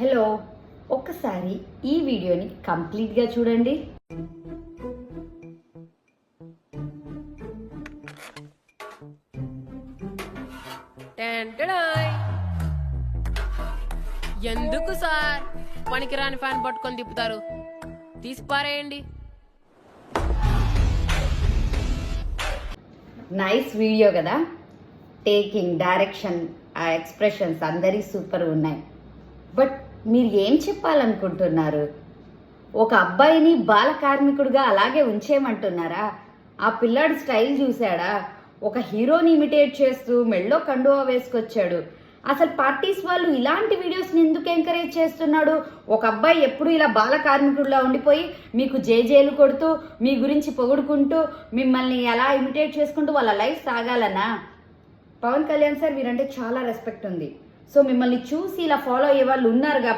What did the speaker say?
Hello, ఒక్కసారి ఈ వీడియోని కంప్లీట్గా చూడండి. టెంటడాయ్. ఎందుకు సార్ పనికిరాని ఫ్యాన్ పట్టుకొని తిప్పుతారు? తీసి పారేయండి. నైస్ వీడియో కదా. టేకింగ్, డైరెక్షన్, ఆ ఎక్స్ప్రెషన్స్ అందరి సూపర్ ఉన్నాయి. బట్ మీరు ఏం చెప్పాలనుకుంటున్నారు? ఒక అబ్బాయిని బాల కార్మికుడిగా అలాగే ఉంచేయమంటున్నారా? ఆ పిల్లాడి స్టైల్ చూశాడా? ఒక హీరోని ఇమిటేట్ చేస్తూ మెళ్ళో కండువా వేసుకొచ్చాడు. అసలు పార్టీస్ వాళ్ళు ఇలాంటి వీడియోస్ని ఎందుకు ఎంకరేజ్ చేస్తున్నాడు? ఒక అబ్బాయి ఎప్పుడు ఇలా బాల కార్మికుడిలా ఉండిపోయి మీకు జేజేలు కొడుతూ, మీ గురించి పొగుడుకుంటూ, మిమ్మల్ని ఎలా ఇమిటేట్ చేసుకుంటూ వాళ్ళ లైఫ్ సాగాలనా? పవన్ కళ్యాణ్ సార్, మీరంటే చాలా రెస్పెక్ట్ ఉంది. సో మిమ్మల్ని చూసి ఇలా ఫాలో అయ్యే వాళ్ళు ఉన్నారు